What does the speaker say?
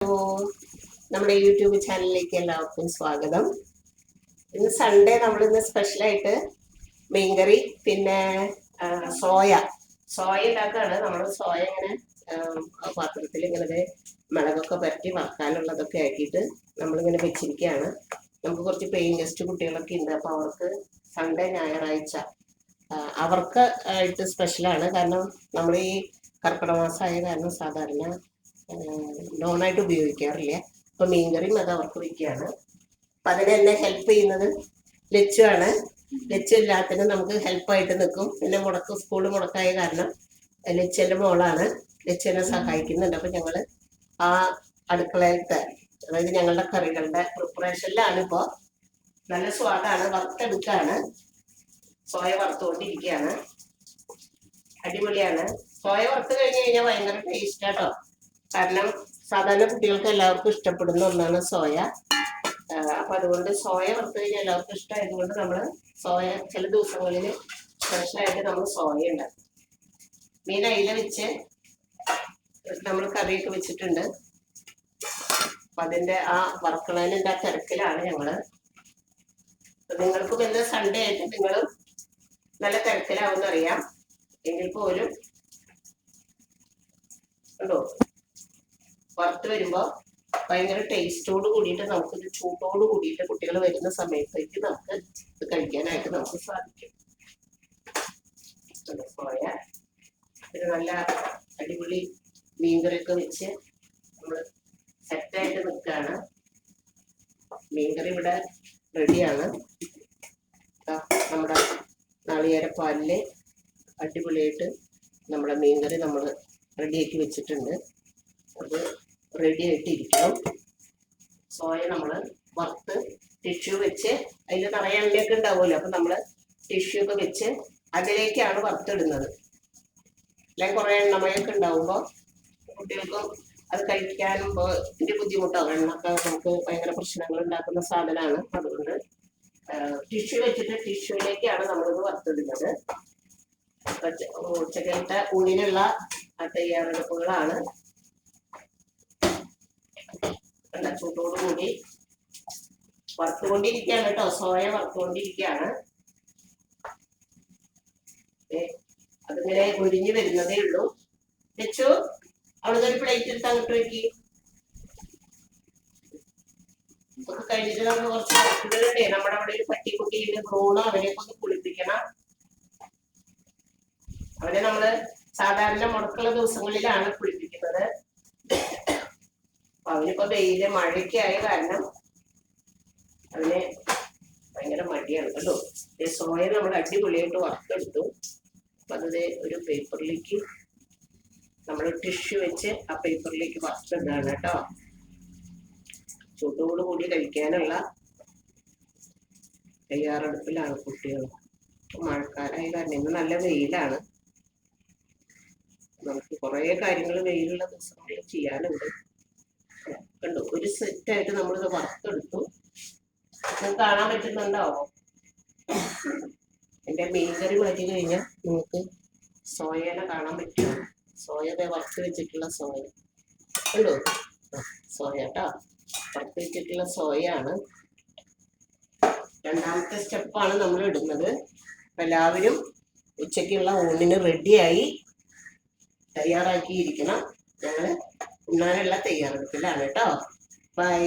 Hello, നമ്മുടെ YouTube ചാനലിലേക്ക് എല്ലാവർക്കും സ്വാഗതം. ഇന്ന് സൺഡേ നമ്മളിന്ന് സ്പെഷ്യലായിട്ട് മീൻകറി പിന്നെ സോയ ഉണ്ടാക്കുകയാണ്. നമ്മൾ സോയ ഇങ്ങനെ പാത്രത്തിൽ ഇങ്ങനെ മുളകൊക്കെ പരട്ടി വറക്കാനുള്ളതൊക്കെ ആക്കിയിട്ട് നമ്മളിങ്ങനെ വെച്ചിരിക്കുകയാണ്. നമുക്ക് കുറച്ച് പേയിങ് ഗസ്റ്റ് കുട്ടികളൊക്കെ ഉണ്ട്. അപ്പോൾ അവർക്ക് സൺഡേ ഞായറാഴ്ച അവർക്ക് ആയിട്ട് സ്പെഷ്യലാണ്. കാരണം നമ്മൾ ഈ കർക്കിടക മാസമായ കാരണം സാധാരണ നോണായിട്ട് ഉപയോഗിക്കാറില്ല. അപ്പൊ മീൻകറിയും അത് അവർക്ക് വയ്ക്കുകയാണ്. അപ്പൊ അതിന് എന്നെ ഹെൽപ്പ് ചെയ്യുന്നത് ലച്ചു ആണ്. ലച്ചു എല്ലാത്തിനും നമുക്ക് ഹെൽപ്പായിട്ട് നിൽക്കും. പിന്നെ സ്കൂള് മുടക്കായ കാരണം ലച്ചന്റെ മോളാണ്. ലച്ചുവിനെ സഹായിക്കുന്നുണ്ട്. അപ്പൊ ഞങ്ങള് ആ അടുക്കളയിലത്തെ അതായത് ഞങ്ങളുടെ കറികളുടെ പ്രിപ്പറേഷനിലാണ്. ഇപ്പോ നല്ല സ്വാദാണ്. വറുത്തെടുക്കാണ്. സോയ വറുത്തുകൊണ്ടിരിക്കുകയാണ്. അടിപൊളിയാണ്. സോയ വറുത്ത് കഴിഞ്ഞ് കഴിഞ്ഞാൽ ഭയങ്കര ടേസ്റ്റ് ആട്ടോ. കാരണം സാധാരണ കുട്ടികൾക്ക് എല്ലാവർക്കും ഇഷ്ടപ്പെടുന്ന ഒന്നാണ് സോയ. അപ്പൊ അതുകൊണ്ട് സോയ വറുത്ത് കഴിഞ്ഞാൽ എല്ലാവർക്കും ഇഷ്ടമായതുകൊണ്ട് നമ്മൾ സോയ ചില ദിവസങ്ങളിൽ സ്പെഷ്യലായിട്ട് നമ്മൾ സോയ ഉണ്ടാക്കും. മീൻ അയില വെച്ച് നമ്മൾ കറിയൊക്കെ വെച്ചിട്ടുണ്ട്. അപ്പൊ അതിന്റെ ആ വറക്കണതിന്റെ ആ തിരക്കിലാണ് ഞങ്ങള്. നിങ്ങൾക്കും ഇന്ന് സൺഡേ ആയിട്ട് നിങ്ങളും നല്ല തിരക്കിലാവുമെന്ന് അറിയാം. എങ്കിൽ പോലും ഉണ്ടോ വറുത്ത് വരുമ്പോൾ ഭയങ്കര ടേസ്റ്റോട് കൂടിയിട്ട് നമുക്കിത് ചൂട്ടോട് കൂടിയിട്ട് കുട്ടികൾ വരുന്ന സമയത്തേക്ക് നമുക്ക് ഇത് കഴിക്കാനായിട്ട് നമുക്ക് സാധിക്കും. സോയ പിന്നെ നല്ല അടിപൊളി മീൻകറിയൊക്കെ വെച്ച് നമ്മൾ സെറ്റായിട്ട് നിൽക്കുകയാണ്. മീൻകറി ഇവിടെ റെഡിയാണ്. നമ്മുടെ നാളികേരപ്പാലില് അടിപൊളിയായിട്ട് നമ്മുടെ മീൻകറി നമ്മൾ റെഡിയാക്കി വെച്ചിട്ടുണ്ട്. അത് റെഡി ആയിട്ട് ഇരിക്കണം. സോയ നമ്മൾ വറുത്ത് ടിഷ്യൂ വെച്ച് അതിൽ നിറയെ എണ്ണയൊക്കെ ഉണ്ടാവുമല്ലോ. അപ്പൊ നമ്മൾ ടിഷ്യൂ ഒക്കെ വെച്ച് അതിലേക്കാണ് വറുത്തിടുന്നത്. അല്ലെങ്കിൽ കുറെ എണ്ണമയൊക്കെ ഉണ്ടാവുമ്പോൾ കുട്ടികൾക്കും അത് കഴിക്കാനും ഇതിന്റെ ബുദ്ധിമുട്ടാവും. എണ്ണൊക്കെ നമുക്ക് ഭയങ്കര പ്രശ്നങ്ങൾ ഉണ്ടാക്കുന്ന സാധനമാണ്. അതുകൊണ്ട് ടിഷ്യൂ വെച്ചിട്ട് ടിഷ്യൂയിലേക്കാണ് നമ്മളിത് വറുത്തിടുന്നത്. ഉച്ചക്കലത്തെ ഊണിനുള്ള തയ്യാറെടുപ്പുകളാണ്. ചൂട്ടോടുകൂടി വറുത്തുകൊണ്ടിരിക്കുകയാണ് കേട്ടോ. സോയ വറുത്തുകൊണ്ടിരിക്കുകയാണ്. അതിങ്ങനെ ഒരിഞ്ഞു വരുന്നതേ ഉള്ളൂ. വെച്ചു അവിടുന്ന് ഒരു പ്ലേറ്റ് എടുത്ത് അങ്ങോട്ട് വെക്കി. ഇതൊക്കെ കഴിഞ്ഞിട്ട് നമ്മൾ കുറച്ച് വർക്കുകളുണ്ടേ. നമ്മുടെ അവിടെ ഒരു പട്ടിക്കുട്ടിയുണ്ട്, ബ്രൂണോ. അവരെയൊക്കെ ഒന്ന് കുളിപ്പിക്കണം. അവരെ നമ്മള് സാധാരണ മുടക്കുള്ള ദിവസങ്ങളിലാണ് കുളിപ്പിക്കുന്നത്. അവനിപ്പോ വെയില് മഴയ്ക്ക് ആയ കാരണം അവന് ഭയങ്കര മടിയാണ് കേട്ടോ. സോയ നമ്മൾ അടിപൊളിയായിട്ട് വറുത്തെടുത്തു. അപ്പൊ അത് ഒരു പേപ്പറിലേക്ക് നമ്മൾ ടിഷ്യൂ വെച്ച് ആ പേപ്പറിലേക്ക് വറുത്തിടുകയാണ് കേട്ടോ. ചൂട്ടോട് കൂടി കഴിക്കാനുള്ള തയ്യാറെടുപ്പിലാണ് കുട്ടികൾ. മഴക്കാലമായ കാരണം ഇന്ന് നല്ല വെയിലാണ്. നമുക്ക് കുറെ കാര്യങ്ങൾ വെയിലുള്ള ദിവസങ്ങളിൽ ചെയ്യാനുണ്ട്. കണ്ടു, ഒരു സെറ്റായിട്ട് നമ്മളിത് വറുത്തെടുത്തു. നിങ്ങൾക്ക് കാണാൻ പറ്റുന്നുണ്ടോ? എൻ്റെ മീൻകറി മാറ്റി കഴിഞ്ഞാൽ നിങ്ങൾക്ക് സോയേനെ കാണാൻ പറ്റും. സോയതെ വറുത്ത് വെച്ചിട്ടുള്ള സോയ കണ്ടോ. സോയ കേട്ടോ, വറുത്ത് വെച്ചിട്ടുള്ള സോയാണ്. രണ്ടാമത്തെ സ്റ്റെപ്പാണ് നമ്മൾ ഇടുന്നത്. അപ്പം എല്ലാവരും ഉച്ചയ്ക്കുള്ള ഊണിന് റെഡിയായി തയ്യാറാക്കിയിരിക്കണം. ഞങ്ങൾ ഉണ്ണാനുള്ള തയ്യാറെടുപ്പിലാണ് കേട്ടോ. ബൈ.